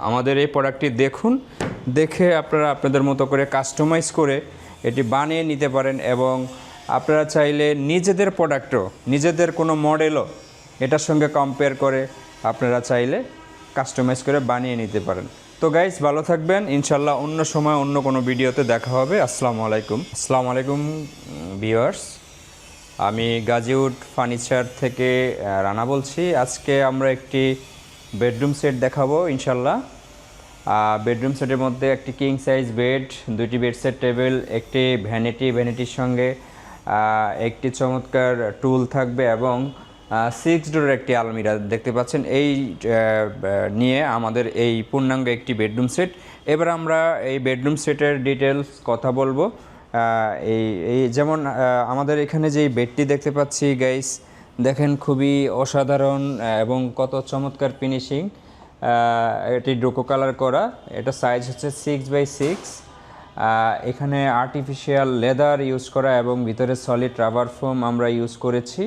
আমাদের এই প্রোডাক্টটি দেখুন, দেখে আপনারা আপনাদের মতো করে কাস্টমাইজ করে এটি বানিয়ে নিতে পারেন এবং আপনারা চাইলে নিজেদের প্রোডাক্টও, নিজেদের কোনো মডেলও এটার সঙ্গে কম্পেয়ার করে আপনারা চাইলে কাস্টমাইজ করে বানিয়ে নিতে পারেন। তো গাইস, ভালো থাকবেন। ইনশাল্লাহ অন্য সময় অন্য কোনো ভিডিওতে দেখা হবে। আসসালামু আলাইকুম ভিউয়ার্স, আমি গাজীউড ফার্নিচার থেকে রানা বলছি। আজকে আমরা একটি বেডরুম সেট দেখাবো ইনশাল্লাহ। বেডরুম সেটের মধ্যে একটি কিং সাইজ বেড, দুইটি বেডসেট টেবিল, একটি ভ্যানিটির সঙ্গে একটি চমৎকার টুল থাকবে এবং 6 ডোরের একটি আলমিরা দেখতে পাচ্ছেন। এই নিয়ে আমাদের এই পূর্ণাঙ্গ একটি বেডরুম সেট। এবার আমরা এই বেডরুম সেটের ডিটেলস কথা বলবো। এই যেমন আমাদের এখানে যে বেডটি দেখতে পাচ্ছি গাইস, দেখেন খুবই অসাধারণ এবং কত চমৎকার ফিনিশিং। এটি ডোকো কালার করা, এটা সাইজ হচ্ছে 6x6। এখানে আর্টিফিশিয়াল লেদার ইউজ করা এবং ভিতরে সলিড রাবার ফোম আমরা ইউজ করেছি।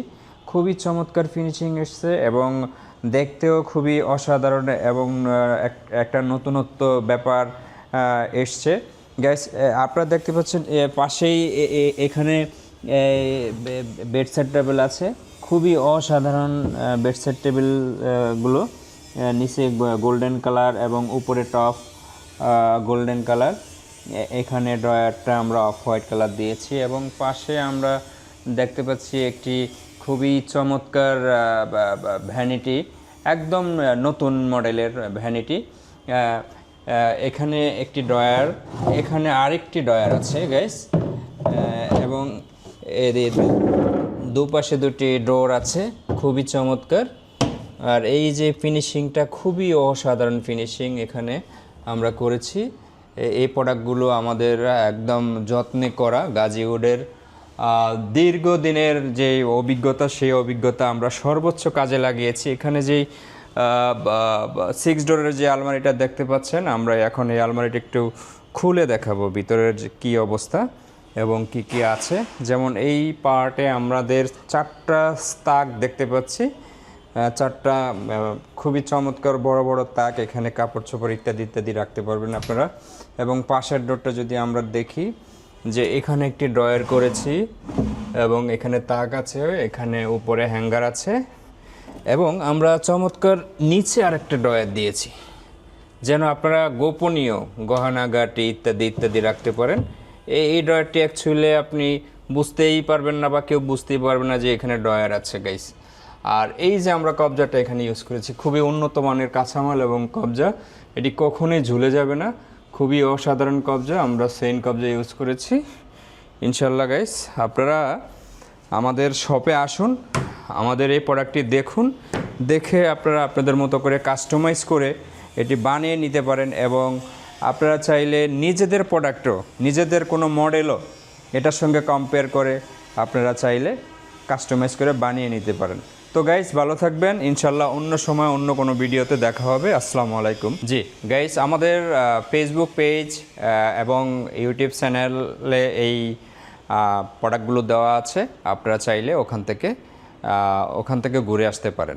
খুবই চমৎকার ফিনিশিং এসছে এবং দেখতেও খুবই অসাধারণ এবং একটা নতুনত্ব ব্যাপার এসছে। গ্যাস আপনারা দেখতে পাচ্ছেন পাশেই এখানে বেডসেট টেবিল আছে, খুবই অসাধারণ বেডসেট টেবিলগুলো। নিচে গোল্ডেন কালার এবং উপরে টপ গোল্ডেন কালার। এখানে ড্রয়ারটা আমরা অফ হোয়াইট কালার দিয়েছি এবং পাশে আমরা দেখতে পাচ্ছি একটি খুবই চমৎকার ভ্যানিটি, একদম নতুন মডেলের ভ্যানিটি। এখানে একটি ড্রয়ার, এখানে আরেকটি ড্রয়ার আছে গাইস, এবং এর দুপাশে দুটি ডোর আছে, খুবই চমৎকার। আর এই যে ফিনিশিংটা, খুবই অসাধারণ ফিনিশিং এখানে আমরা করেছি। এই প্রোডাক্টগুলো আমাদের একদম যত্নে করা, গাজীউডের দীর্ঘদিনের যে অভিজ্ঞতা, সেই অভিজ্ঞতা আমরা সর্বোচ্চ কাজে লাগিয়েছি। এখানে যেই 6 ডোরের যে আলমারিটা দেখতে পাচ্ছেন, আমরা এখন এই আলমারিটা একটু খুলে দেখাবো ভিতরের কী অবস্থা এবং কি কি আছে। যেমন এই পার্টে আমাদের 4টা তাক দেখতে পাচ্ছি, 4টা খুবই চমৎকার বড় বড় তাক। এখানে কাপড় চোপড় ইত্যাদি ইত্যাদি রাখতে পারবেন আপনারা। এবং পাশের ডোরটা যদি আমরা দেখি, যে এখানে একটি ড্রয়ার করেছি এবং এখানে তাক আছে, এখানে উপরে হ্যাঙ্গার আছে এবং আমরা চমৎকার নিচে আরেকটা ড্রয়ার দিয়েছি, যেন আপনারা গোপনীয় গহনাগাটি ইত্যাদি ইত্যাদি রাখতে পারেন। এই ড্রয়ারটি অ্যাকচুয়ালি আপনি বুঝতেই পারবেন না বা কেউ বুঝতেই পারবে না যে এখানে ড্রয়ার আছে গাইস। আর এই যে আমরা কবজাটা এখানে ইউজ করেছি, খুবই উন্নত মানের কাঁচামাল এবং কবজা, এটি কখনোই ঝুলে যাবে না। খুবই অসাধারণ কবজা, আমরা সেন কবজা ইউজ করেছি ইনশাল্লাহ গাইস। আপনারা আমাদের শপে আসুন, আমাদের এই প্রোডাক্টটি দেখুন, দেখে আপনারা আপনাদের মতো করে কাস্টমাইজ করে এটি বানিয়ে নিতে পারেন এবং আপনারা চাইলে নিজেদের প্রোডাক্টও, নিজেদের কোনো মডেলও এটার সঙ্গে কম্পেয়ার করে আপনারা চাইলে কাস্টমাইজ করে বানিয়ে নিতে পারেন। তো গাইস, ভালো থাকবেন। ইনশাল্লাহ অন্য সময় অন্য কোনো ভিডিওতে দেখা হবে। আসসালামু আলাইকুম। জি গাইস, আমাদের ফেসবুক পেজ এবং ইউটিউব চ্যানেলে এই প্রোডাক্টগুলো দেওয়া আছে, আপনারা চাইলে ওখান থেকে ঘুরে আসতে পারেন।